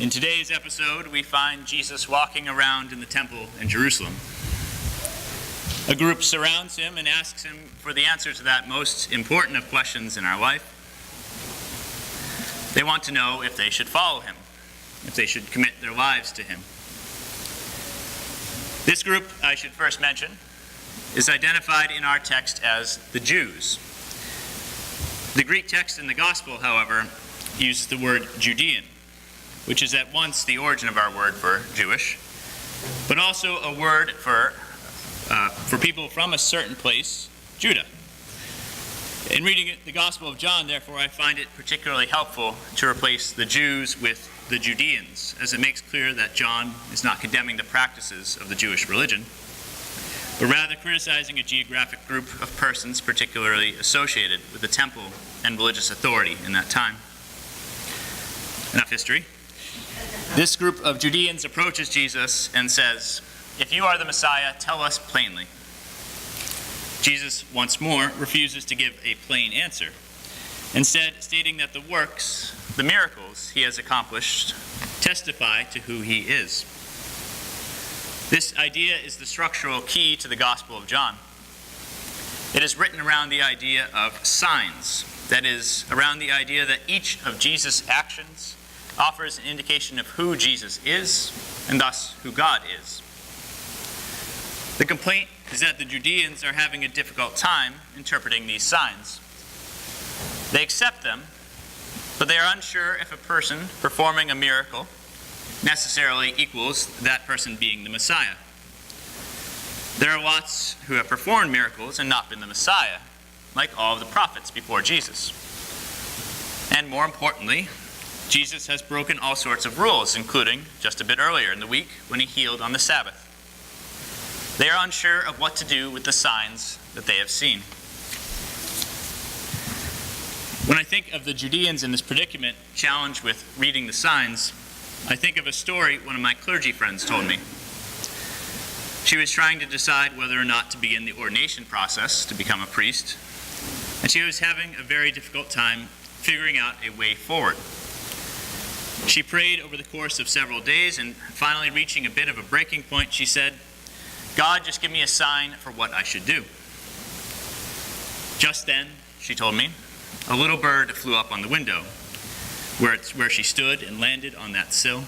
In today's episode, we find Jesus walking around in the temple in Jerusalem. A group surrounds him and asks him for the answer to that most important of questions in our life. They want to know if they should follow him, if they should commit their lives to him. This group, I should first mention, is identified in our text as the Jews. The Greek text in the Gospel, however, uses the word Judean, which is at once the origin of our word for Jewish, but also a word for people from a certain place, Judah. In reading the Gospel of John, therefore, I find it particularly helpful to replace the Jews with the Judeans, as it makes clear that John is not condemning the practices of the Jewish religion, but rather criticizing a geographic group of persons particularly associated with the temple and religious authority in that time. Enough history. This group of Judeans approaches Jesus and says, "If you are the Messiah, tell us plainly." Jesus, once more, refuses to give a plain answer, instead stating that the works, the miracles he has accomplished, testify to who he is. This idea is the structural key to the Gospel of John. It is written around the idea of signs, that is, around the idea that each of Jesus' actions offers an indication of who Jesus is, and thus who God is. The complaint is that the Judeans are having a difficult time interpreting these signs. They accept them, but they are unsure if a person performing a miracle necessarily equals that person being the Messiah. There are lots who have performed miracles and not been the Messiah, like all of the prophets before Jesus. And more importantly, Jesus has broken all sorts of rules, including just a bit earlier in the week when he healed on the Sabbath. They are unsure of what to do with the signs that they have seen. When I think of the Judeans in this predicament, challenged with reading the signs, I think of a story one of my clergy friends told me. She was trying to decide whether or not to begin the ordination process to become a priest, and she was having a very difficult time figuring out a way forward. She prayed over the course of several days, and finally reaching a bit of a breaking point, she said, "God, just give me a sign for what I should do." Just then, she told me, a little bird flew up on the window, where she stood and landed on that sill.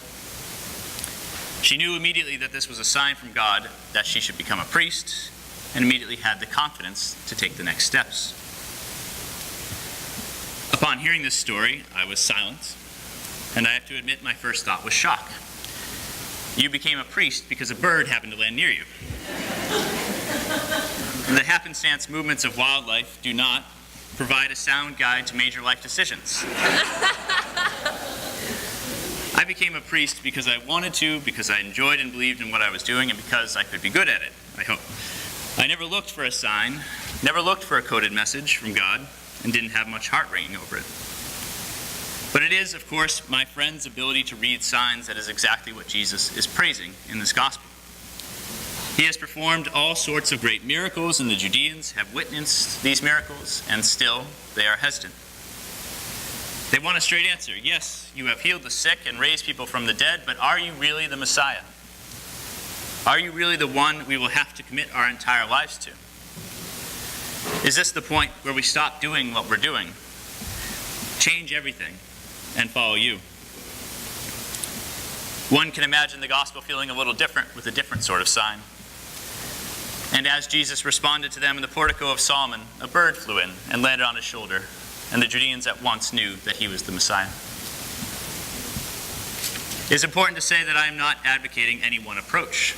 She knew immediately that this was a sign from God that she should become a priest, and immediately had the confidence to take the next steps. Upon hearing this story, I was silent, and I have to admit my first thought was shock. You became a priest because a bird happened to land near you. The happenstance movements of wildlife do not provide a sound guide to major life decisions. I became a priest because I wanted to, because I enjoyed and believed in what I was doing, and because I could be good at it, I hope. I never looked for a sign, never looked for a coded message from God, and didn't have much heart ringing over it. But it is, of course, my friend's ability to read signs that is exactly what Jesus is praising in this gospel. He has performed all sorts of great miracles, and the Judeans have witnessed these miracles, and still they are hesitant. They want a straight answer. Yes, you have healed the sick and raised people from the dead, but are you really the Messiah? Are you really the one we will have to commit our entire lives to? Is this the point where we stop doing what we're doing, change everything, and follow you? One can imagine the gospel feeling a little different with a different sort of sign. And as Jesus responded to them in the portico of Solomon, a bird flew in and landed on his shoulder, and the Judeans at once knew that he was the Messiah. It is important to say that I am not advocating any one approach.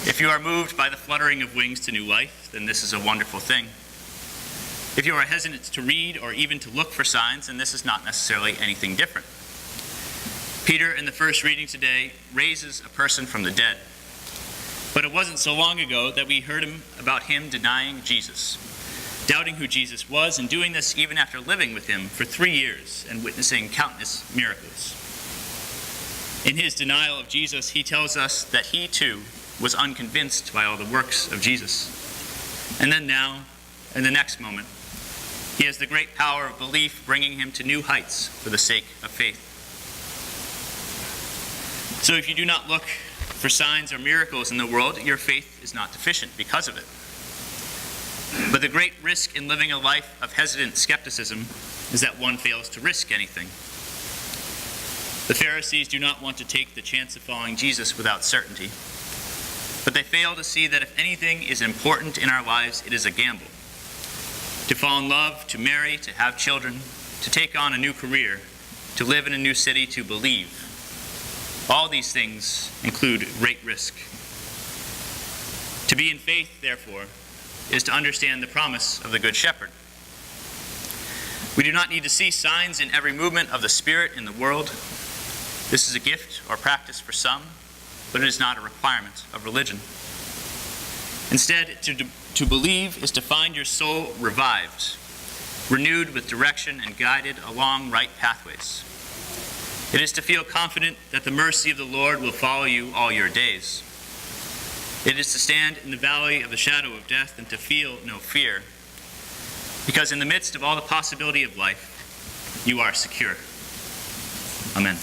If you are moved by the fluttering of wings to new life, then this is a wonderful thing. If you are hesitant to read or even to look for signs, then this is not necessarily anything different. Peter, in the first reading today, raises a person from the dead. But it wasn't so long ago that we heard about him denying Jesus, doubting who Jesus was, and doing this even after living with him for 3 years and witnessing countless miracles. In his denial of Jesus, he tells us that he too was unconvinced by all the works of Jesus. And then now, in the next moment, he has the great power of belief bringing him to new heights for the sake of faith. So if you do not look for signs or miracles in the world, your faith is not deficient because of it. But the great risk in living a life of hesitant skepticism is that one fails to risk anything. The Pharisees do not want to take the chance of following Jesus without certainty, but they fail to see that if anything is important in our lives, it is a gamble. To fall in love, to marry, to have children, to take on a new career, to live in a new city, to believe. All these things include great risk. To be in faith, therefore, is to understand the promise of the Good Shepherd. We do not need to see signs in every movement of the Spirit in the world. This is a gift or practice for some, but it is not a requirement of religion. Instead, to believe is to find your soul revived, renewed with direction and guided along right pathways. It is to feel confident that the mercy of the Lord will follow you all your days. It is to stand in the valley of the shadow of death and to feel no fear, because in the midst of all the possibility of life, you are secure. Amen.